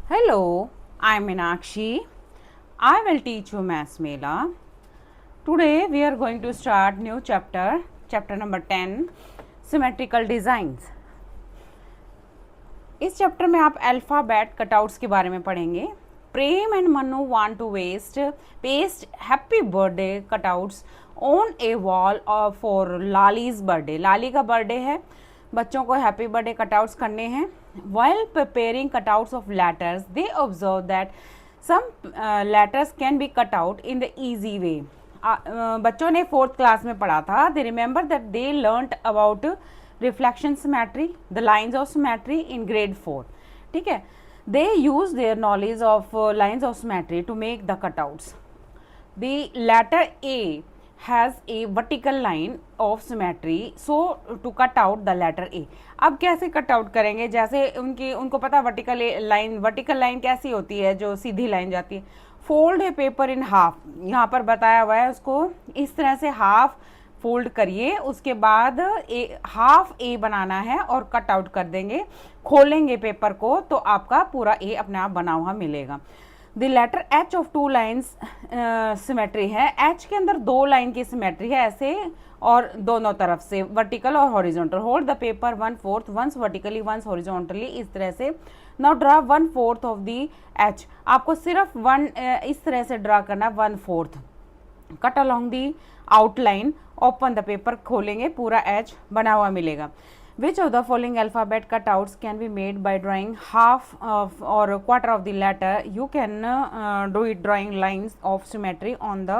Hello, I'm Meenakshi. I will teach you Maths Mela. Today we are going to start new chapter number 10, Symmetrical Designs. इस chapter में आप alphabet cutouts के बारे में पढ़ेंगे. Prem and Manu want to paste happy birthday cutouts on a wall for Lali's birthday. Lali का birthday है, बच्चों को हैप्पी बर्थडे कटआउट्स करने हैं. While preparing cutouts of letters, they observed that some letters can be cut out in the easy way. बच्चों ने 4th class में पढ़ा था. They remember that they learnt about reflection symmetry, the lines of symmetry in grade 4. ठीक है, they use their knowledge of lines of symmetry to make the cutouts. The letter A has a vertical line of symmetry, so to cut out the letter A. अब कैसे cut out करेंगे? जैसे उनको पता vertical line कैसी होती है, जो सीधी लाइन जाती है. Fold A paper in half, यहाँ पर बताया हुआ है. उसको इस तरह से हाफ फोल्ड करिए, उसके बाद हाफ ए बनाना है और कट आउट कर देंगे. खोलेंगे पेपर को तो आपका पूरा ए अपने आप बना हुआ मिलेगा. The letter H of 2 lines symmetry है. एच के अंदर 2 लाइन की सिमेट्री है ऐसे, और दोनों तरफ से वर्टिकल और horizontal. Hold the paper 1/4 once vertically once horizontally, इस तरह से. Now draw 1/4 of the H. आपको सिर्फ इस तरह से ड्रा करना 1/4. Cut along the outline, open the paper, खोलेंगे, पूरा एच बना हुआ मिलेगा. Which of the following alphabet cutouts can be made by drawing half of or a quarter of the letter? You can do it drawing lines of symmetry on the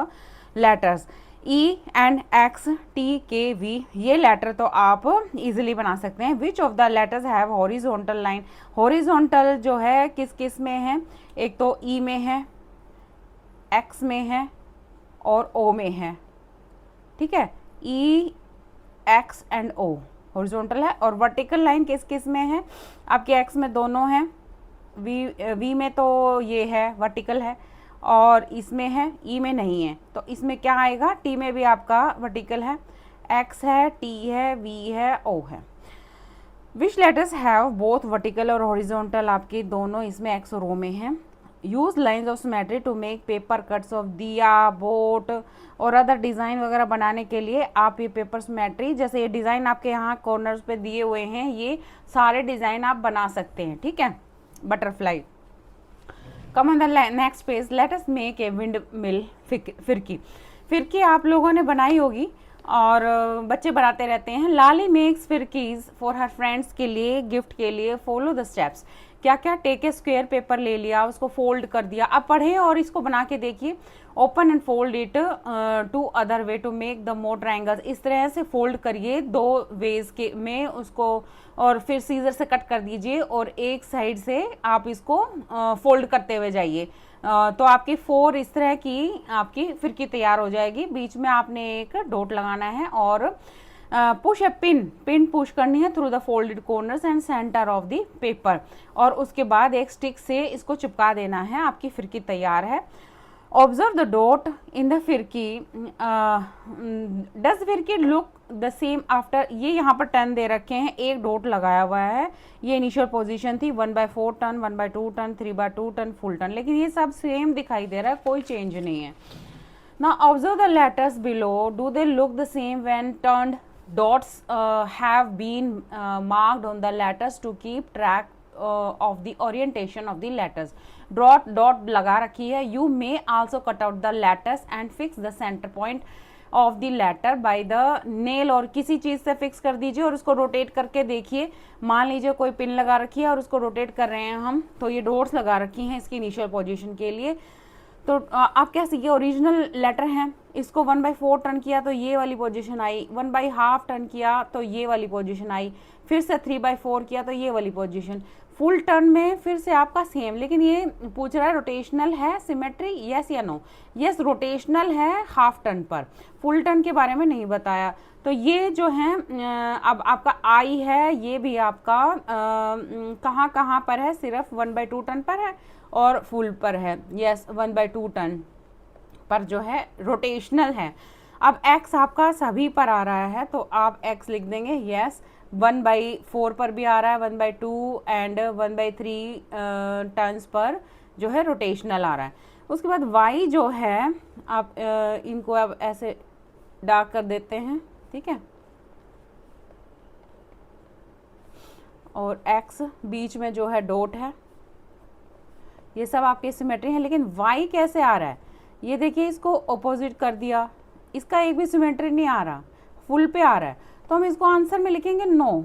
letters E and X, T, K, V. ये letter तो आप easily बना सकते हैं. Which of the letters have horizontal line? Horizontal जो है किस किस में है? एक तो E में है, X में है और O में है. ठीक है, E, X and O horizontal है. और वर्टिकल लाइन किस किस में है? आपके एक्स में दोनों हैं, वी में तो ये है वर्टिकल है, और इसमें है, ई में नहीं है. तो इसमें क्या आएगा? टी में भी आपका वर्टिकल है, एक्स है, टी है, वी है, ओ है. Which letters have both vertical और हॉरिजॉन्टल? आपके दोनों इसमें एक्स और ओ में है. Use lines of symmetry to make paper cuts of diya, boat और अदर डिज़ाइन वगैरह बनाने के लिए आप ये पेपर सिमेट्री, जैसे ये डिज़ाइन आपके यहाँ कॉर्नर्स पे दिए हुए हैं, ये सारे डिज़ाइन आप बना सकते हैं. ठीक है, butterfly. Come on the next page. Let us make a wind mill फिरकी आप लोगों ने बनाई होगी और बच्चे बनाते रहते हैं. लाली मेक्स फिरकीज फॉर हर फ्रेंड्स के लिए, गिफ्ट के लिए. Follow the steps. क्या क्या? टेक ए स्क्वायर पेपर ले लिया, उसको फोल्ड कर दिया. अब पढ़े और इसको बना के देखिए. Open and fold it to other way to make the more triangles. इस तरह से फोल्ड करिए 2 वेज के में उसको, और फिर सीजर से कट कर दीजिए और एक साइड से आप इसको फोल्ड करते हुए जाइए. तो आपकी 4 इस तरह की आपकी फिरकी तैयार हो जाएगी. बीच में आपने एक डॉट लगाना है और पुश ए पिन पुश करनी है through the folded corners and centre of the paper, और उसके बाद एक स्टिक से इसको चिपका देना है. आपकी फिरकी तैयार है. Observe the dot in the फिरकी. डज फिरकी लुक द सेम आफ्टर? ये यहाँ पर 10 दे रखे हैं, एक डॉट लगाया हुआ है. ये इनिशियल पोजीशन थी. 1/4 turn, 1/2 turn, 3/2 turn, full turn. लेकिन ये सब सेम दिखाई दे रहा है, कोई चेंज नहीं है. Now observe the letters below. Do they look the same when turned? Dots have been marked on the letters to keep track of the orientation of the letters. Dot लगा रखी है. You may also cut out the letters and fix the center point of the letter by the nail, और किसी चीज़ से fix कर दीजिए और उसको रोटेट करके देखिए. मान लीजिए कोई पिन लगा रखी है और उसको रोटेट कर रहे हैं हम, तो ये डॉट्स लगा रखी हैं इसकी इनिशियल पोजीशन के लिए. तो आप क्या सीखिए, ओरिजिनल लेटर हैं, इसको 1/4 टर्न किया तो ये वाली पोजीशन आई, 1/2 टर्न किया तो ये वाली पोजीशन आई, फिर से 3/4 किया तो ये वाली पोजीशन. फुल टर्न में फिर से आपका सेम. लेकिन ये पूछ रहा है रोटेशनल है सिमेट्री, यस या नो? यस, रोटेशनल है हाफ टर्न पर. फुल टर्न के बारे में नहीं बताया. तो ये जो है अब आपका आई है, ये भी आपका कहाँ कहाँ पर है? सिर्फ 1/2 टर्न पर है और फुल पर है. यस, 1/2 टर्न पर जो है रोटेशनल है. अब एक्स आपका सभी पर आ रहा है तो आप एक्स लिख देंगे. यस, 1/4 पर भी आ रहा है, 1/2 एंड 1/3 टर्न्स पर जो है रोटेशनल आ रहा है। उसके बाद y जो है आप इनको अब ऐसे डार्क कर देते हैं, ठीक है, और x बीच में जो है डॉट है, ये सब आपके सिमेट्री है। लेकिन y कैसे आ रहा है, ये देखिए, इसको ऑपोजिट कर दिया, इसका एक भी सिमेट्री नहीं आ रहा, फुल पे आ रहा है, तो हम इसको आंसर में लिखेंगे नो।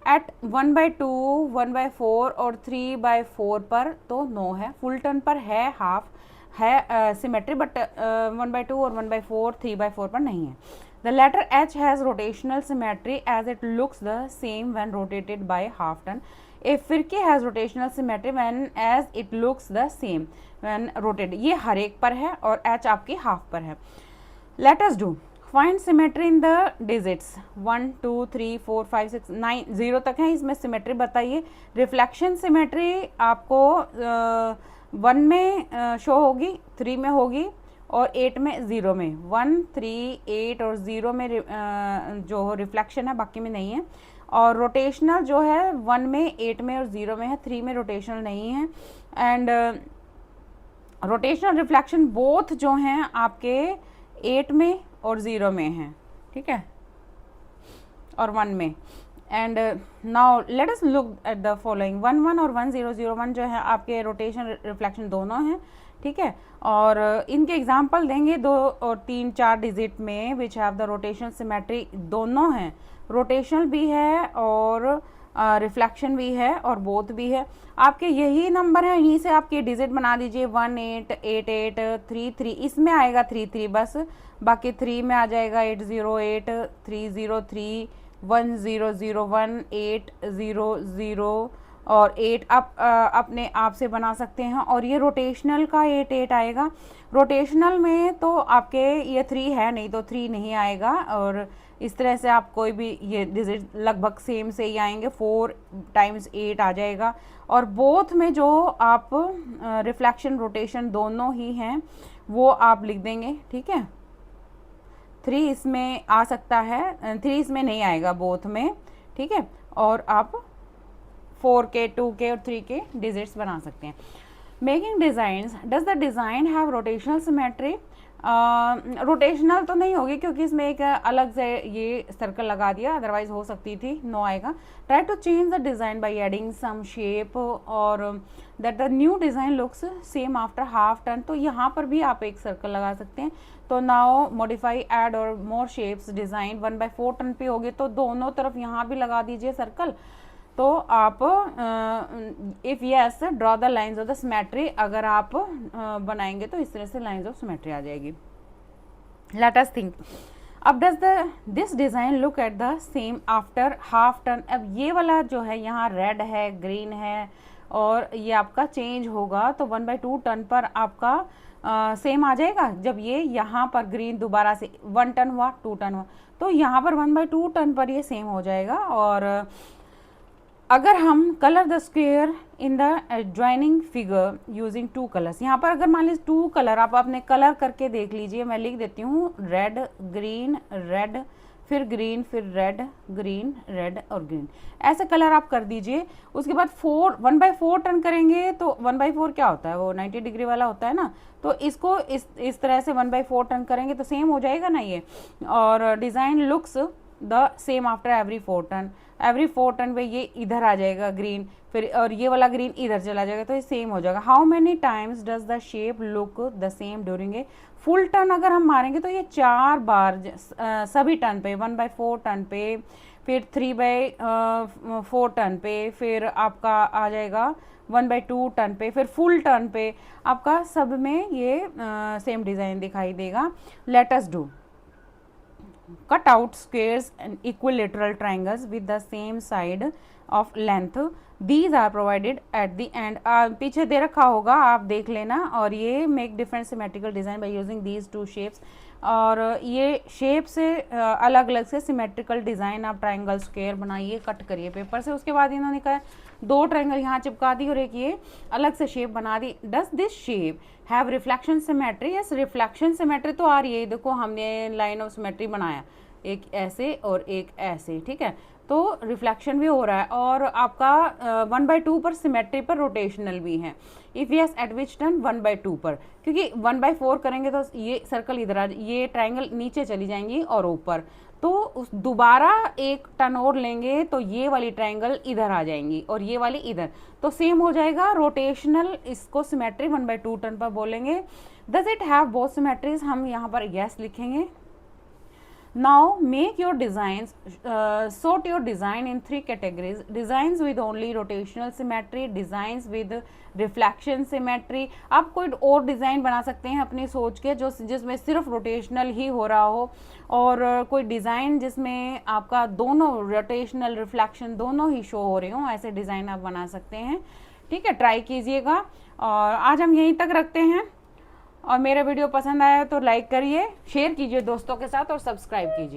एट 1/2, 1/4 और 3/4 पर तो नो है, फुल टर्न पर है, हाफ है सिमेट्री, बट 1/2 और 1/4, 3/4 पर नहीं है। The letter H has rotational symmetry as it looks the same when rotated by half turn. A फिरकी has rotational symmetry when as it looks the same when rotated. ये हर एक पर है और H आपकी हाफ पर है। Let us do. Find symmetry in the digits 1, 2, 3, 4, 5, 6, 9, 0 तक है, इसमें सिमेट्री बताइए। रिफ्लेक्शन सिमेट्री आपको 1 में शो होगी, 3 में होगी और 8 में, 0 में। 1, 3, 8 और 0 में जो रिफ्लेक्शन है, बाकी में नहीं है। और रोटेशनल जो है 1 में, 8 में और 0 में है, 3 में रोटेशनल नहीं है। एंड रोटेशनल रिफ्लेक्शन बोथ जो हैं आपके 8 में और 0 में हैं, ठीक है, और 1 में। And now let us look at the following. 1, 1 और 1, 0, 0, 1 जो है आपके रोटेशन रिफ्लेक्शन दोनों हैं, ठीक है। और इनके एग्जाम्पल देंगे 2 और 3, 4 डिजिट में which have the rotation symmetry, दोनों हैं, रोटेशनल भी है और रिफ्लेक्शन भी है और बोथ भी है। आपके यही नंबर है, यहीं से आपके डिजिट बना दीजिए। 1, 8, 8, 8, 3, 3, इसमें आएगा 3, 3 बस, बाकी 3 में आ जाएगा 8, 0, 8, 3, 0, 3, 1, 0, 0, 1, 8, 0, 0 और 8 आप अपने आप से बना सकते हैं। और ये रोटेशनल का 8, 8 आएगा। रोटेशनल में तो आपके ये 3 है नहीं, तो 3 नहीं आएगा। और इस तरह से आप कोई भी ये डिजिट लगभग सेम से ही आएंगे, 4 टाइम्स 8 आ जाएगा। और बोथ में जो आप रिफ्लेक्शन रोटेशन दोनों ही हैं वो आप लिख देंगे, ठीक है। 3 इसमें आ सकता है, 3 इसमें नहीं आएगा बोथ में, ठीक है। और आप 4 के, 2 के और 3 के डिजिट्स बना सकते हैं। Making designs, does the design have rotational symmetry? Rotational तो नहीं होगी क्योंकि इसमें एक अलग से ये सर्कल लगा दिया, अदरवाइज हो सकती थी, नो आएगा। Try to change the design by adding some shape और that the new design looks same after half turn, तो यहाँ पर भी आप एक सर्कल लगा सकते हैं। तो नाउ मॉडिफाई एड और मोर शेप्स डिज़ाइन 1/4 टर्न पे होगी, तो दोनों तरफ यहाँ भी लगा दीजिए सर्कल। तो आप if yes draw the lines of the symmetry, अगर आप बनाएंगे तो इस तरह से लाइन्स ऑफ सिमेट्री आ जाएगी। लेट अस थिंक, अब does this design look at the same after half turn? अब ये वाला जो है यहाँ रेड है, ग्रीन है और ये आपका चेंज होगा, तो 1/2 टर्न पर आपका सेम आ जाएगा। जब ये यहाँ पर ग्रीन दोबारा से 1 टर्न हुआ, 2 टर्न हुआ, तो यहाँ पर 1/2 टर्न पर ये सेम हो जाएगा। और अगर हम colour the square in the adjoining figure using 2 colours, यहाँ पर अगर मान लीजिए 2 कलर आप अपने कलर करके देख लीजिए, मैं लिख देती हूँ रेड, ग्रीन, रेड, फिर ग्रीन, फिर रेड, ग्रीन, रेड और ग्रीन, ऐसे कलर आप कर दीजिए। उसके बाद 1/4 टर्न करेंगे, तो 1/4 क्या होता है, वो 90 डिग्री वाला होता है ना, तो इसको इस तरह से 1/4 टर्न करेंगे तो सेम हो जाएगा ना ये। और design looks the same after every 4 turn, every 4 turn पे ये इधर आ जाएगा ग्रीन, फिर और ये वाला ग्रीन इधर चला जाएगा, तो ये सेम हो जाएगा। How many times does the shape look the same during a full turn? अगर हम मारेंगे तो ये 4 बार सभी टर्न पे, 1/4 टर्न पे, फिर 3/4 टर्न पे, फिर आपका आ जाएगा 1/2 टर्न पे, फिर फुल टर्न पे, आपका सब में ये सेम डिज़ाइन दिखाई देगा। Let us do cut out squares and equilateral triangles with the same side of length, these are provided at the end। पीछे दे रखा होगा, आप देख लेना। और ये make different symmetrical design by using these 2 shapes, और ये शेप से अलग अलग से सिमेट्रिकल डिज़ाइन आप ट्राइंगल स्क्वायर बनाइए, कट करिए पेपर से। उसके बाद इन्होंने कहा 2 ट्राइंगल यहाँ चिपका दी और एक ये अलग से शेप बना दी। Does this shape have reflection symmetry? Yes, reflection symmetry तो आ रही है, देखो हमने लाइन ऑफ सिमेट्री बनाया, एक ऐसे और एक ऐसे, ठीक है। तो रिफ्लेक्शन भी हो रहा है और आपका 1/2 पर सिमेट्री पर रोटेशनल भी है। If yes eight which turn 1/2 पर, क्योंकि 1/4 करेंगे तो ये सर्कल इधर आ, ये ट्राइंगल नीचे चली जाएंगी और ऊपर, तो उस दोबारा एक टर्न और लेंगे तो ये वाली ट्राइंगल इधर आ जाएंगी और ये वाली इधर, तो सेम हो जाएगा रोटेशनल। इसको सिमेट्री 1/2 टर्न पर बोलेंगे। Does it have both symmetries, हम यहाँ पर यस लिखेंगे। Now make your designs, sort your design in 3 categories: designs with only rotational symmetry, designs with reflection symmetry। आप कोई और डिज़ाइन बना सकते हैं अपनी सोच के जो जिसमें सिर्फ रोटेशनल ही हो रहा हो, और कोई डिज़ाइन जिसमें आपका दोनों रोटेशनल रिफ्लेक्शन दोनों ही शो हो रहे हो, ऐसे डिज़ाइन आप बना सकते हैं। ठीक है, ट्राई कीजिएगा। और आज हम यहीं तक रखते हैं, और मेरा वीडियो पसंद आया तो लाइक करिए, शेयर कीजिए दोस्तों के साथ और सब्सक्राइब कीजिए।